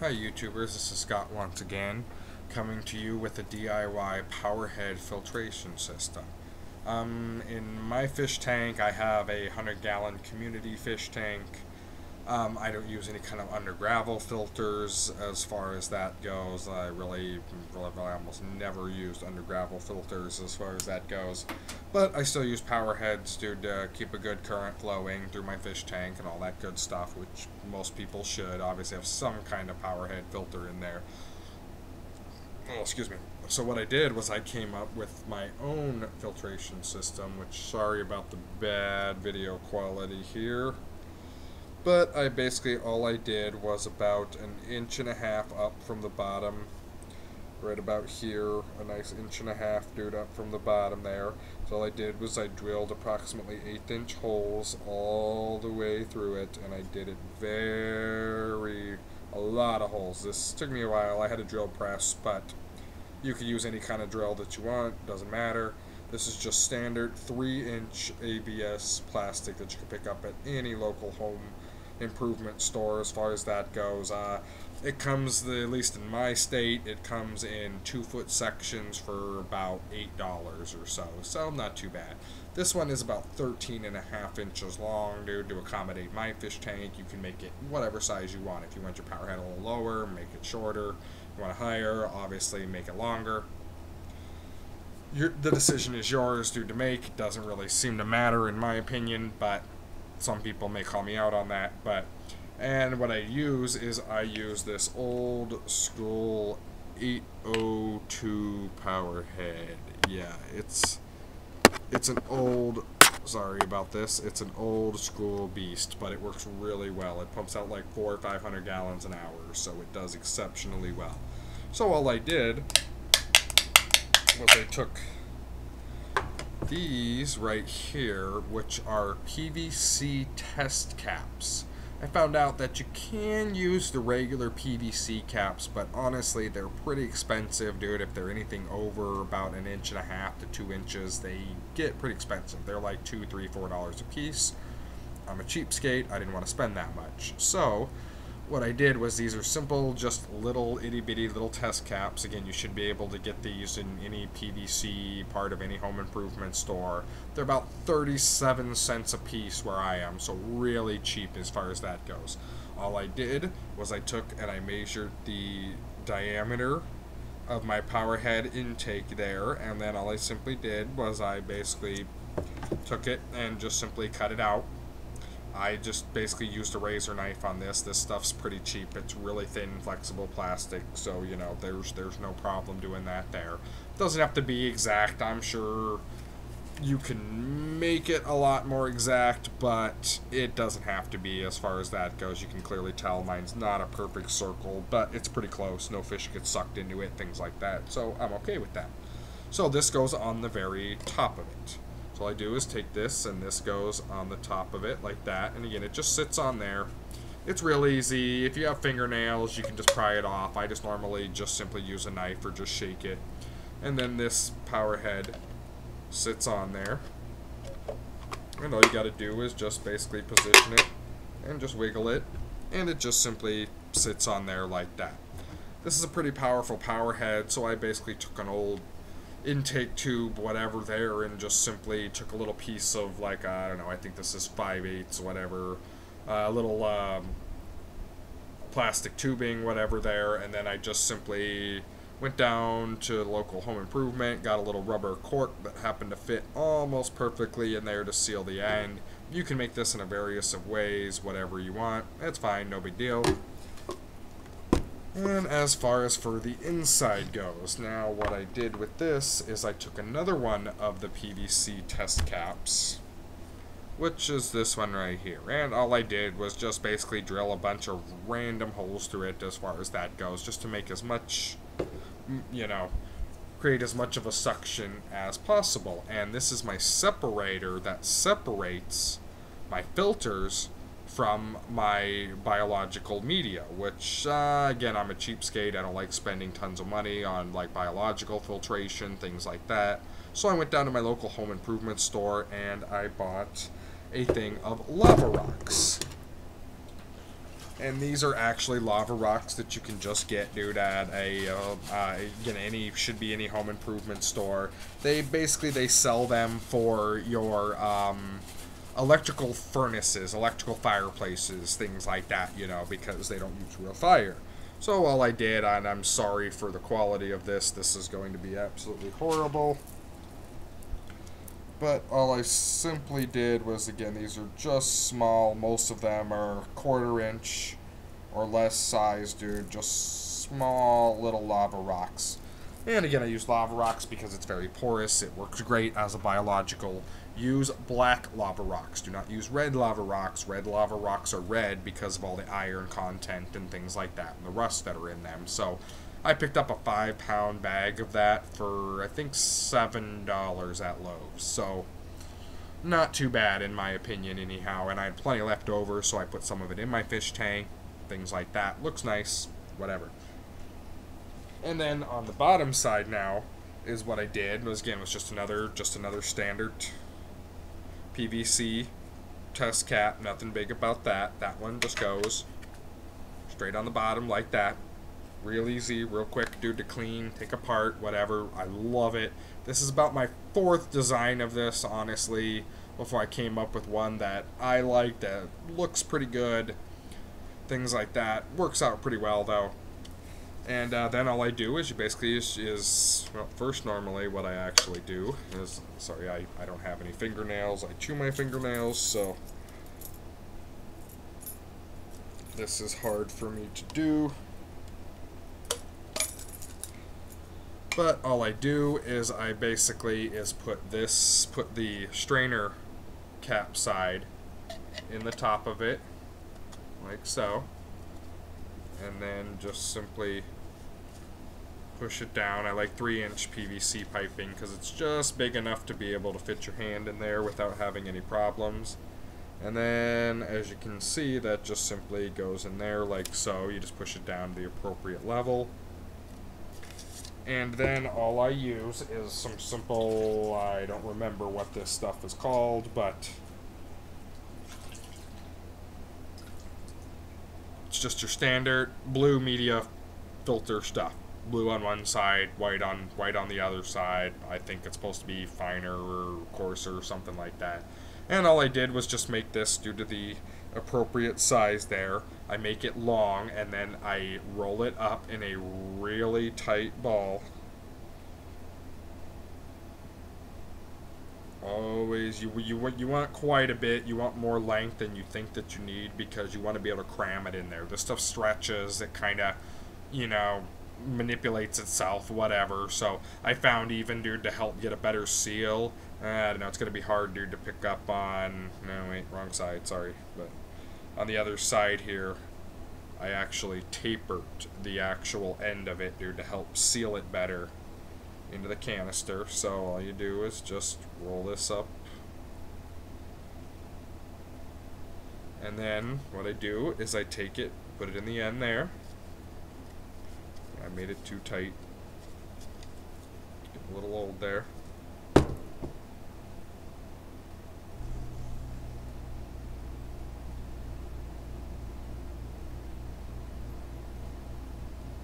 Hi YouTubers, this is Scott once again, coming to you with a DIY Powerhead filtration system. In my fish tank, I have a 100-gallon community fish tank. I don't use any kind of under gravel filters as far as that goes. I really almost never used under gravel filters as far as that goes. But I still use Powerheads to keep a good current flowing through my fish tank and all that good stuff, which most people should obviously have some kind of Powerhead filter in there. Oh, excuse me. So what I did was I came up with my own filtration system, which, sorry about the bad video quality here. But all I did was about an inch and a half up from the bottom, right about here, a nice inch and a half, dude, up from the bottom there. So all I did was I drilled approximately 1/8-inch holes all the way through it, and I did it a lot of holes. This took me a while. I had a drill press, but you could use any kind of drill that you want, doesn't matter. This is just standard 3-inch ABS plastic that you can pick up at any local home improvement store as far as that goes. It comes, at least in my state, it comes in 2-foot sections for about $8 or so not too bad. This one is about 13.5 inches long, dude, to accommodate my fish tank. You can make it whatever size you want. If you want your power head a little lower, make it shorter. If you want it higher, obviously make it longer. The decision is yours, dude, to make. It doesn't really seem to matter in my opinion, but some people may call me out on that. And what I use is I use this old school 802 Powerhead. Yeah, it's an old, sorry about this, it's an old school beast, but it works really well. It pumps out like 400 or 500 gallons an hour, so it does exceptionally well. So all I did was I took these right here, which are PVC test caps. I found out that you can use the regular PVC caps, but honestly they're pretty expensive, dude. If they're anything over about 1.5 inches to 2 inches, they get pretty expensive. They're like $2, $3, $4 a piece. I'm a cheapskate, I didn't want to spend that much. So what I did was, these are simple, just little itty-bitty little test caps. Again, you should be able to get these in any PVC part of any home improvement store. They're about 37 cents a piece where I am, so really cheap as far as that goes. All I did was I took and I measured the diameter of my Powerhead intake there, and then all I simply did was I basically took it and just simply cut it out. I just basically used a razor knife on this. This stuff's pretty cheap. It's really thin, flexible plastic, so, you know, there's no problem doing that there. Doesn't have to be exact. I'm sure you can make it a lot more exact, but it doesn't have to be as far as that goes. You can clearly tell mine's not a perfect circle, but it's pretty close. No fish get sucked into it, things like that, so I'm okay with that. So this goes on the very top of it. All I do is take this, and this goes on the top of it like that, and again, it just sits on there. It's real easy. If you have fingernails, you can just pry it off. I just normally just simply use a knife or just shake it. And then this Powerhead sits on there, and all you gotta do is just basically position it and just wiggle it, and it just simply sits on there like that. This is a pretty powerful Powerhead, so I basically took an old intake tube, whatever there, and just simply took a little piece of, like, I don't know, I think this is 5/8, whatever, a little plastic tubing, whatever there, and then I just simply went down to local home improvement, got a little rubber cork that happened to fit almost perfectly in there to seal the end. You can make this in a various of ways, whatever you want. It's fine, no big deal. And as far as for the inside goes, now what I did with this is I took another one of the PVC test caps, which is this one right here, and all I did was just basically drill a bunch of random holes through it as far as that goes, just to make as much, you know, create as much of a suction as possible. And this is my separator that separates my filters from my biological media, which, again, I'm a cheapskate. I don't like spending tons of money on, like, biological filtration, things like that. So I went down to my local home improvement store and I bought a thing of lava rocks. And these are actually lava rocks that you can just get, dude, at a should be any home improvement store. They sell them for your electrical furnaces, electrical fireplaces, things like that, you know, because they don't use real fire. So all I did, and I'm sorry for the quality of this. This is going to be absolutely horrible. But all I simply did was, again, these are just small. Most of them are 1/4 inch or less size, dude. Just small little lava rocks. And again, I use lava rocks because it's very porous. It works great as a biological. Use black lava rocks. Do not use red lava rocks. Red lava rocks are red because of all the iron content and things like that and the rust that are in them. So I picked up a 5-pound bag of that for, I think, $7 at Lowe's. So, not too bad in my opinion anyhow. And I had plenty left over, so I put some of it in my fish tank. Things like that. Looks nice. Whatever. And then on the bottom side now is what I did. Was just another standard PVC test cap. Nothing big about that. That one just goes straight on the bottom like that. Real easy, real quick, dude, to clean, take apart, whatever. I love it. This is about my 4th design of this, honestly, before I came up with one that I like, that looks pretty good, things like that. Works out pretty well, though. And then all I do is well, first, normally, what I actually do is, sorry, I don't have any fingernails. I chew my fingernails, so this is hard for me to do. But all I do is put the strainer cap side in the top of it, like so, and then just simply push it down. I like 3-inch PVC piping because it's just big enough to be able to fit your hand in there without having any problems. And then, as you can see, that just simply goes in there like so. You just push it down to the appropriate level. And then all I use is some simple, I don't remember what this stuff is called, but it's just your standard blue media filter stuff. Blue on one side, white on the other side. I think it's supposed to be finer or coarser or something like that. And all I did was just make this, due to the appropriate size there, I make it long, and then I roll it up in a really tight ball. Always, you want quite a bit. You want more length than you think that you need, because you want to be able to cram it in there. This stuff stretches. It kind of, you know, manipulates itself, whatever. So I found, even, dude, to help get a better seal, I don't know, it's going to be hard, dude, to pick up on, no, wait, wrong side, sorry, but on the other side here, I actually tapered the actual end of it, dude, to help seal it better into the canister. So all you do is just roll this up, and then what I do is I take it, put it in the end there. I made it too tight, getting a little old there.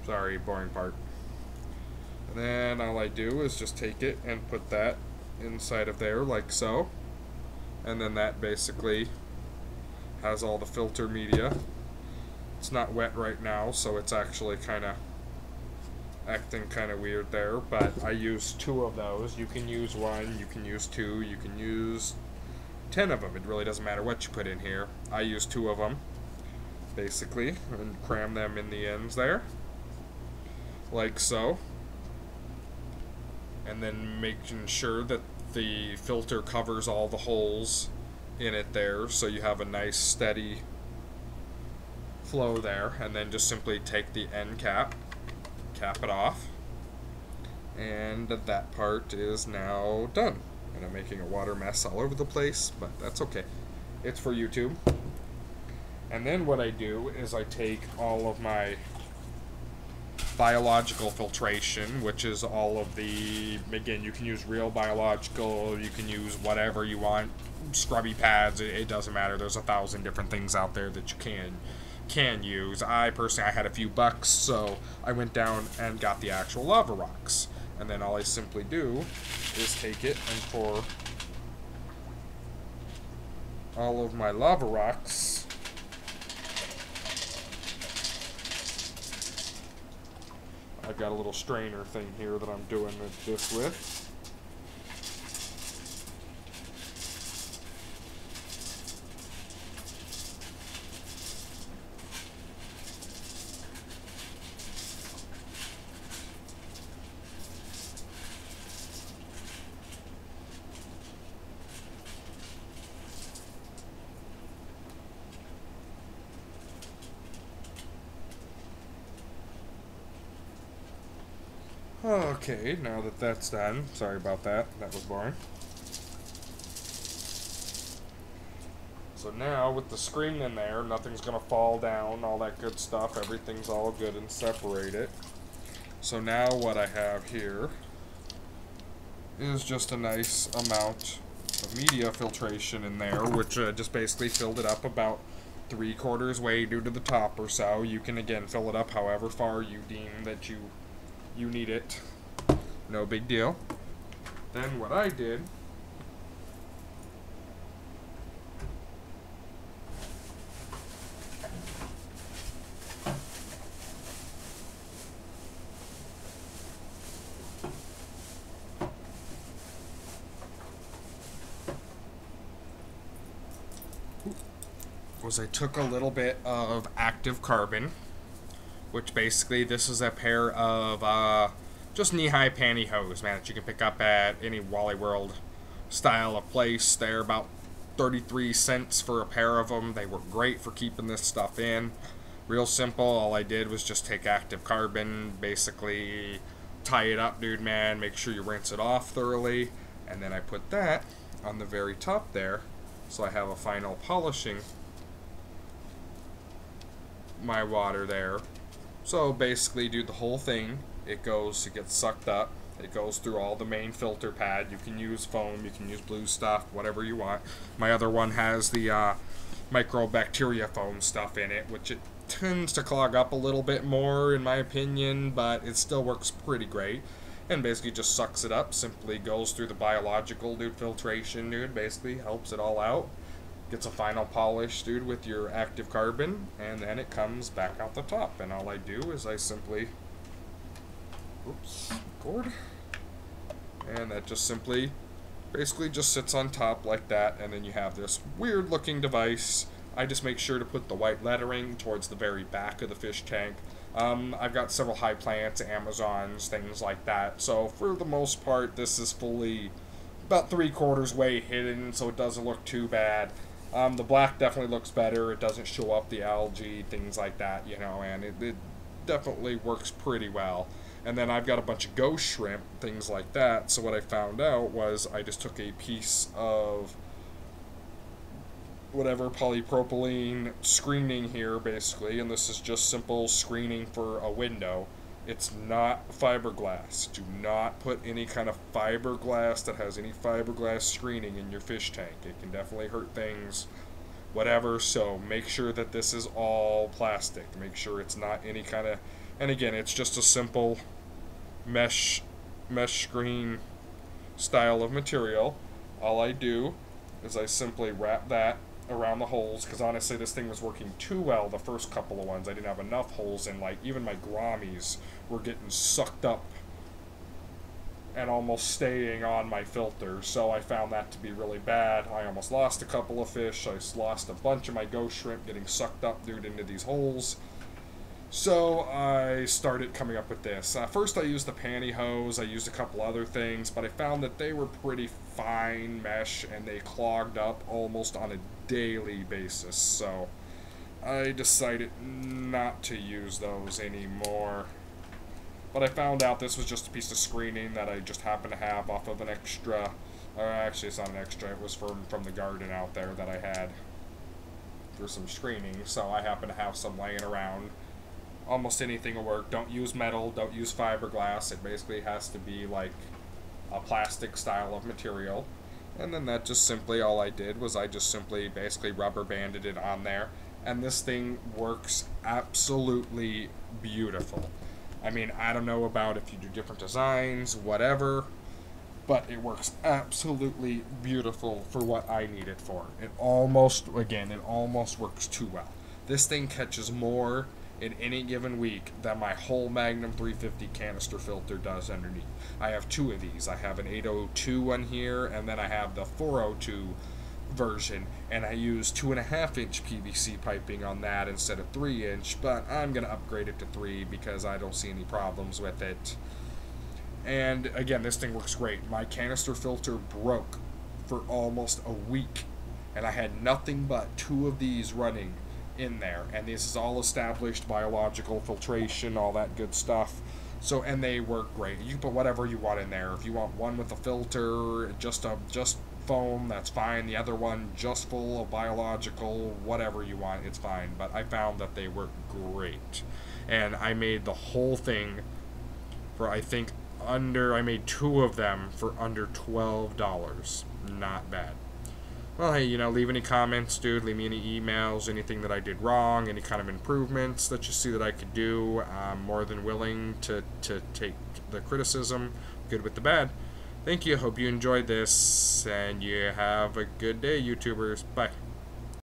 Sorry, boring part. And then all I do is just take it and put that inside of there like so. And then that basically has all the filter media. It's not wet right now, so it's actually kind of acting kind of weird there, but I use 2 of those. You can use 1, you can use 2, you can use 10 of them. It really doesn't matter what you put in here. I use 2 of them, basically, and cram them in the ends there, like so. And then making sure that the filter covers all the holes in it there, so you have a nice steady flow there. And then just simply take the end cap it off, and that part is now done. And I'm making a water mess all over the place, but that's okay. It's for YouTube. And then what I do is I take all of my biological filtration, which is all of the, again, you can use real biological, you can use whatever you want, scrubby pads, it doesn't matter. There's 1,000 different things out there that you can can use. I personally, I had a few bucks, so I went down and got the actual lava rocks. And then all I simply do is take it and pour all of my lava rocks I've got a little strainer thing here that I'm doing this with. Okay, now that that's done, sorry about that, that was boring. So now with the screen in there, nothing's gonna fall down, all that good stuff, everything's all good and separated. So now what I have here is just a nice amount of media filtration in there, which just basically filled it up about 3/4 way due to the top or so. You can again fill it up however far you deem that you need it. No big deal. Then what I did was I took a little bit of active carbon, which basically this is a pair of just knee-high pantyhose, man, that you can pick up at any Wally World style of place. They're about 33 cents for a pair of them. They were great for keeping this stuff in. Real simple. All I did was just take active carbon, basically tie it up, dude, man, make sure you rinse it off thoroughly, and then I put that on the very top there, so I have a final polishing my water there. So basically, dude, the whole thing, it gets sucked up, it goes through all the main filter pad. You can use foam, you can use blue stuff, whatever you want. My other one has the microbacteria foam stuff in it, which it tends to clog up a little bit more in my opinion, but it still works pretty great. And basically just sucks it up, simply goes through the biological, dude, filtration, dude, basically helps it all out. Gets a final polish, dude, with your active carbon, and then it comes back out the top. And all I do is I simply, record, and that just simply, basically just sits on top like that, and then you have this weird looking device. I just make sure to put the white lettering towards the very back of the fish tank. I've got several high plants, Amazons, things like that, so for the most part, this is fully about 3/4 way hidden, so it doesn't look too bad. The black definitely looks better. It doesn't show up the algae, things like that, you know, and it definitely works pretty well. And then I've got a bunch of ghost shrimp, things like that. So what I found out was I just took a piece of whatever polypropylene screening here, basically, and this is just simple screening for a window. It's not fiberglass. Do not put any kind of fiberglass that has any fiberglass screening in your fish tank. It can definitely hurt things, whatever, so make sure that this is all plastic. Make sure it's not any kind of, and again, it's just a simple mesh screen style of material. All I do is I simply wrap that around the holes, because honestly this thing was working too well the first couple of ones. I didn't have enough holes in, like, even my grommies were getting sucked up and almost staying on my filter, so I found that to be really bad. I almost lost a couple of fish. I lost a bunch of my ghost shrimp getting sucked up, dude, into these holes. So I started coming up with this. First I used the pantyhose, I used a couple other things, but I found that they were pretty fine mesh and they clogged up almost on a daily basis. So I decided not to use those anymore. But I found out this was just a piece of screening that I just happened to have off of an extra, actually it's not an extra, it was from the garden out there that I had for some screening. So I happen to have some laying around. Almost anything will work. Don't use metal, don't use fiberglass. It basically has to be like a plastic style of material. And then that just simply, all I did was I just simply basically rubber banded it on there. and this thing works absolutely beautiful. I mean, I don't know about if you do different designs, whatever, but it works absolutely beautiful for what I need it for. It almost works too well. This thing catches more in any given week than my whole Magnum 350 canister filter does underneath. I have two of these. I have an 802 one here, and then I have the 402 version, and I use 2.5-inch PVC piping on that instead of 3-inch, but I'm going to upgrade it to 3 because I don't see any problems with it. And again, this thing looks great. My canister filter broke for almost a week, and I had nothing but 2 of these running in there, and this is all established biological filtration, all that good stuff. So, and they work great. You can put whatever you want in there. If you want one with a filter, just foam, that's fine. The other one just full of biological, whatever you want, it's fine. But I found that they work great, and I made the whole thing for I made 2 of them for under $12. Not bad. Well, hey, leave any comments, dude. Leave me any emails, anything that I did wrong, any kind of improvements that you see that I could do. I'm more than willing to take the criticism, good with the bad. Thank you. Hope you enjoyed this, and you have a good day, YouTubers. Bye.